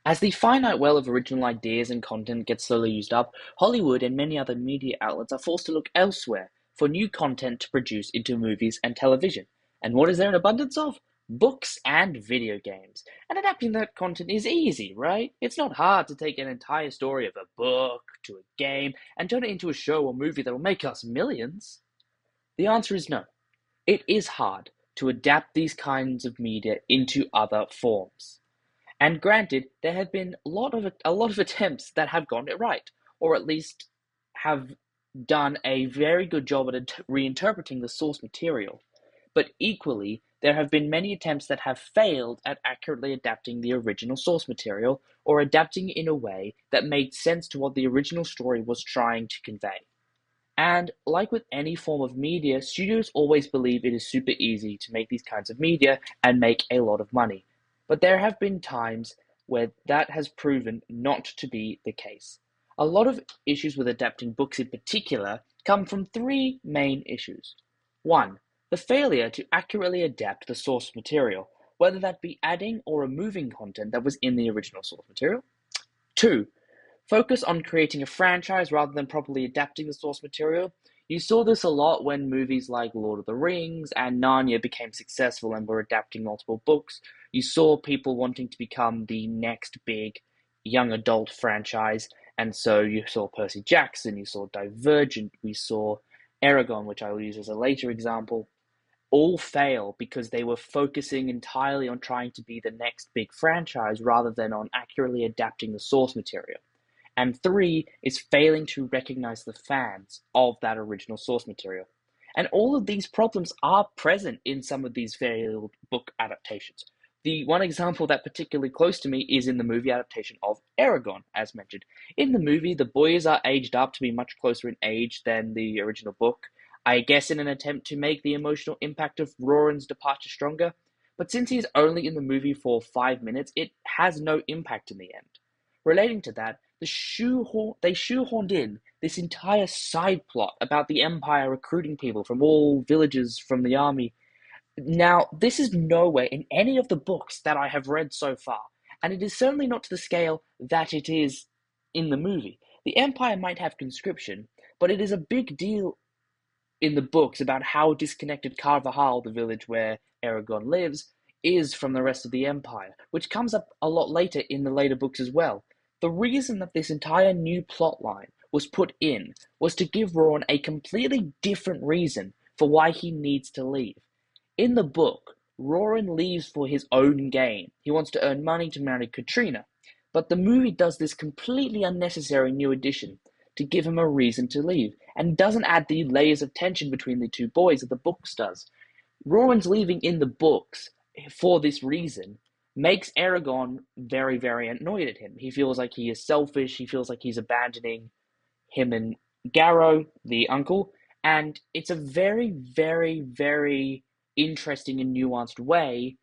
As the finite well of original ideas and content gets slowly used up, Hollywood and many other media outlets are forced to look elsewhere for new content to produce into movies and television. And what is there an abundance of? Books and video games. And adapting that content is easy, right? It's not hard to take an entire story of a book to a game and turn it into a show or movie that will make us millions. The answer is no. It is hard to adapt these kinds of media into other forms. And granted, there have been a lot of attempts that have gotten it right, or at least have done a very good job at reinterpreting the source material. But equally, there have been many attempts that have failed at accurately adapting the original source material or adapting it in a way that made sense to what the original story was trying to convey. And like with any form of media, studios always believe it is super easy to make these kinds of media and make a lot of money. But there have been times where that has proven not to be the case. A lot of issues with adapting books in particular come from three main issues. One, the failure to accurately adapt the source material, whether that be adding or removing content that was in the original source material. Two, focus on creating a franchise rather than properly adapting the source material. You saw this a lot when movies like Lord of the Rings and Narnia became successful and were adapting multiple books. You saw people wanting to become the next big young adult franchise, and so you saw Percy Jackson, you saw Divergent, we saw Aragon, which I will use as a later example, all fail because they were focusing entirely on trying to be the next big franchise rather than on accurately adapting the source material. And three is failing to recognize the fans of that original source material. And all of these problems are present in some of these failed book adaptations. The one example that particularly close to me is in the movie adaptation of Aragon, as mentioned. In the movie, the boys are aged up to be much closer in age than the original book, I guess in an attempt to make the emotional impact of Roran's departure stronger. But since he's only in the movie for 5 minutes, it has no impact in the end. Relating to that, they shoehorned in this entire side plot about the Empire recruiting people from all villages from the army. Now, this is nowhere in any of the books that I have read so far, and it is certainly not to the scale that it is in the movie. The Empire might have conscription, but it is a big deal in the books about how disconnected Carvajal, the village where Aragon lives, is from the rest of the Empire, which comes up a lot later in the later books as well. The reason that this entire new plot line was put in was to give Ron a completely different reason for why he needs to leave. In the book, Roran leaves for his own gain. He wants to earn money to marry Katrina. But the movie does this completely unnecessary new addition to give him a reason to leave, and doesn't add the layers of tension between the two boys that the books does. Rowan's leaving in the books for this reason makes Aragon very, very annoyed at him. He feels like he is selfish, he feels like he's abandoning him and Garrow, the uncle, and it's a very, very, very interesting and nuanced way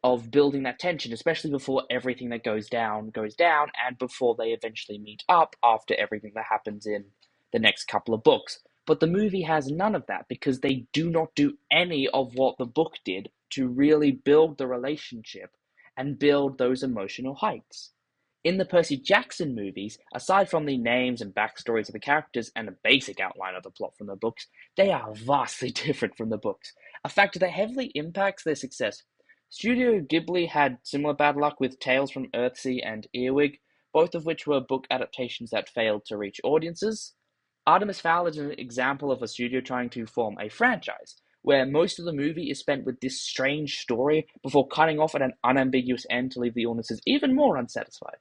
of building that tension, especially before everything that goes down, and before they eventually meet up after everything that happens in the next couple of books. But the movie has none of that because they do not do any of what the book did to really build the relationship and build those emotional heights. In the Percy Jackson movies, aside from the names and backstories of the characters and a basic outline of the plot from the books, they are vastly different from the books, a factor that heavily impacts their success. Studio Ghibli had similar bad luck with Tales from Earthsea and Earwig, both of which were book adaptations that failed to reach audiences. Artemis Fowl is an example of a studio trying to form a franchise, where most of the movie is spent with this strange story before cutting off at an unambiguous end to leave the audiences even more unsatisfied.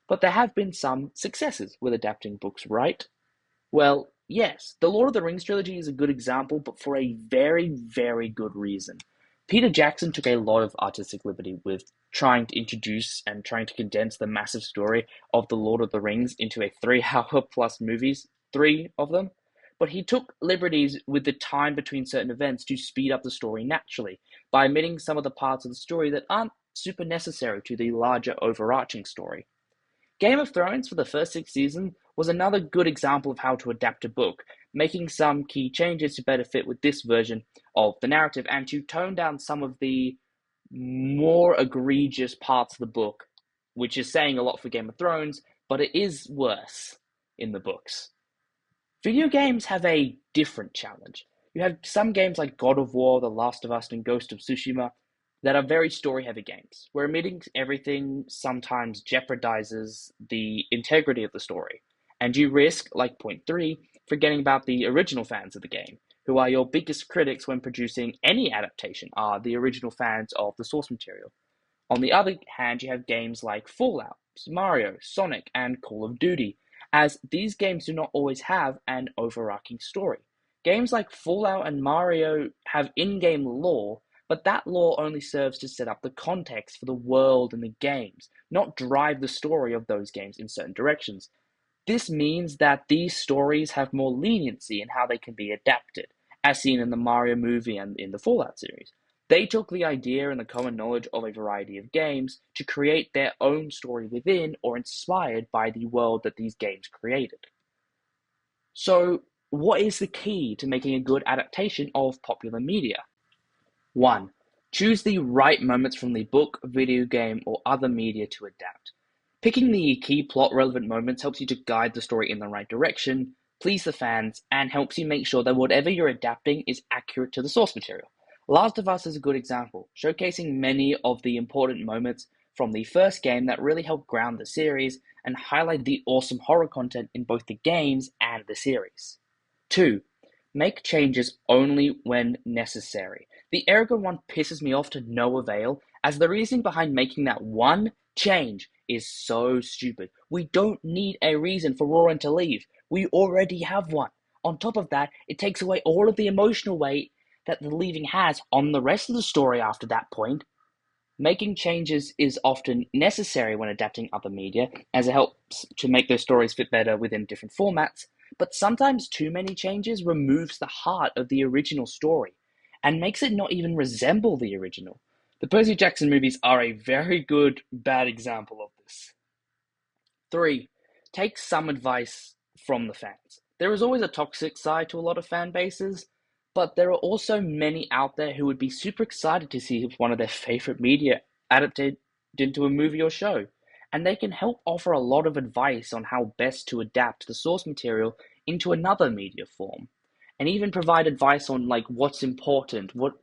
But there have been some successes with adapting books, right? Well, yes, the Lord of the Rings trilogy is a good example, but for a very, very good reason. Peter Jackson took a lot of artistic liberty with trying to introduce and trying to condense the massive story of the Lord of the Rings into a 3 hour plus movies, three of them. But he took liberties with the time between certain events to speed up the story naturally by omitting some of the parts of the story that aren't super necessary to the larger overarching story. Game of Thrones for the first 6 seasons was another good example of how to adapt a book, making some key changes to better fit with this version of the narrative and to tone down some of the more egregious parts of the book which is saying a lot for Game of Thrones, but it is worse in the books. Video games have a different challenge. You have some games like God of War, The Last of Us, and Ghost of Tsushima that are very story heavy games, where omitting everything sometimes jeopardizes the integrity of the story. And you risk, like point 3, forgetting about the original fans of the game, who are your biggest critics when producing any adaptation, are the original fans of the source material. On the other hand, you have games like Fallout, Mario, Sonic, and Call of Duty, as these games do not always have an overarching story. Games like Fallout and Mario have in game lore, but that lore only serves to set up the context for the world and the games, not drive the story of those games in certain directions. This means that these stories have more leniency in how they can be adapted, as seen in the Mario movie and in the Fallout series. They took the idea and the common knowledge of a variety of games to create their own story within or inspired by the world that these games created. So, what is the key to making a good adaptation of popular media? 1. Choose the right moments from the book, video game, or other media to adapt. Picking the key plot relevant moments helps you to guide the story in the right direction, please the fans, and helps you make sure that whatever you're adapting is accurate to the source material. Last of Us is a good example, showcasing many of the important moments from the first game that really help ground the series and highlight the awesome horror content in both the games and the series. 2. Make changes only when necessary. The Aragon one pisses me off to no avail, as the reason behind making that one change is so stupid. We don't need a reason for Roran to leave. We already have one. On top of that, it takes away all of the emotional weight that the leaving has on the rest of the story after that point. Making changes is often necessary when adapting other media, as it helps to make those stories fit better within different formats, but sometimes too many changes removes the heart of the original story and makes it not even resemble the original. The Percy Jackson movies are a very good bad example of this. 3. Take some advice from the fans. There is always a toxic side to a lot of fan bases, but there are also many out there who would be super excited to see one of their favorite media adapted into a movie or show. And they can help offer a lot of advice on how best to adapt the source material into another media form. And even provide advice on like what's important, what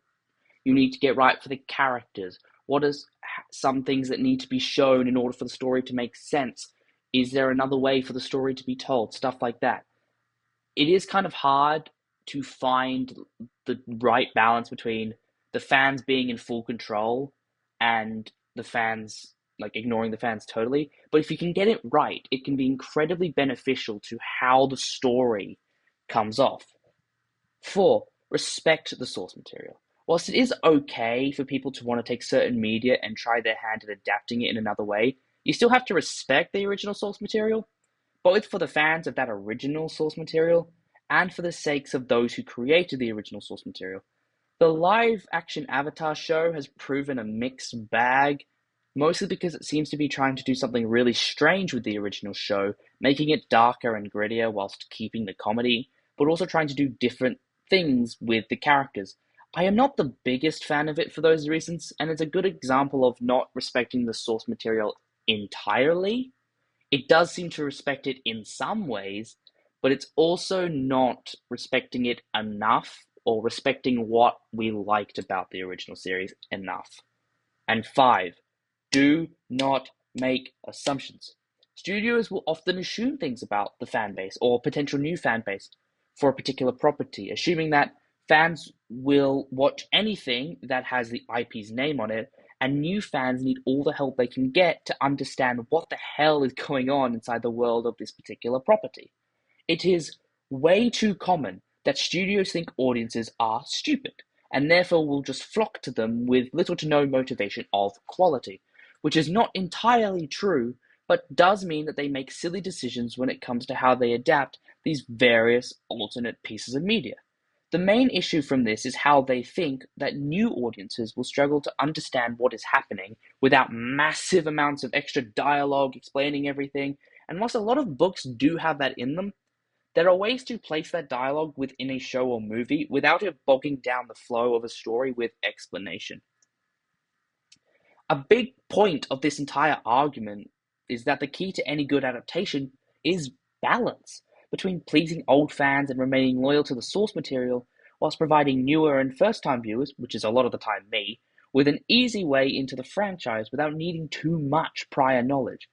you need to get right for the characters, what is some things that need to be shown in order for the story to make sense. Is there another way for the story to be told? Stuff like that. It is kind of hard to find the right balance between the fans being in full control and the fans like ignoring the fans totally. But if you can get it right, it can be incredibly beneficial to how the story comes off. 4. Respect the source material. Whilst it is okay for people to want to take certain media and try their hand at adapting it in another way, you still have to respect the original source material, both for the fans of that original source material and for the sakes of those who created the original source material. The live action Avatar show has proven a mixed bag, mostly because it seems to be trying to do something really strange with the original show, making it darker and grittier whilst keeping the comedy, but also trying to do different things with the characters. I am not the biggest fan of it for those reasons, and it's a good example of not respecting the source material entirely. It does seem to respect it in some ways, but it's also not respecting it enough or respecting what we liked about the original series enough. And 5, do not make assumptions. Studios will often assume things about the fan base or potential new fan base for a particular property, assuming that fans will watch anything that has the IP's name on it, and new fans need all the help they can get to understand what the hell is going on inside the world of this particular property. It is way too common that studios think audiences are stupid, and therefore will just flock to them with little to no motivation of quality, which is not entirely true, but does mean that they make silly decisions when it comes to how they adapt these various alternate pieces of media. The main issue from this is how they think that new audiences will struggle to understand what is happening without massive amounts of extra dialogue explaining everything. And whilst a lot of books do have that in them, there are ways to place that dialogue within a show or movie without it bogging down the flow of a story with explanation. A big point of this entire argument is that the key to any good adaptation is balance between pleasing old fans and remaining loyal to the source material, whilst providing newer and first time viewers, which is a lot of the time me, with an easy way into the franchise without needing too much prior knowledge.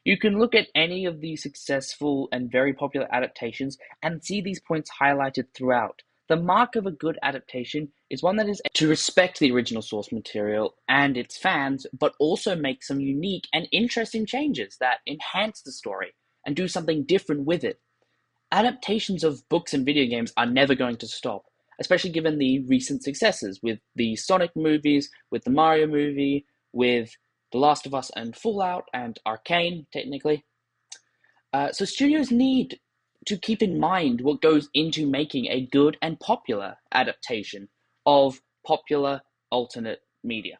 You can look at any of the successful and very popular adaptations and see these points highlighted throughout. The mark of a good adaptation is one that is to respect the original source material and its fans, but also make some unique and interesting changes that enhance the story and do something different with it. Adaptations of books and video games are never going to stop, especially given the recent successes with the Sonic movies, with the Mario movie, with The Last of Us and Fallout, and Arcane, technically. So studios need to keep in mind what goes into making a good and popular adaptation of popular alternate media.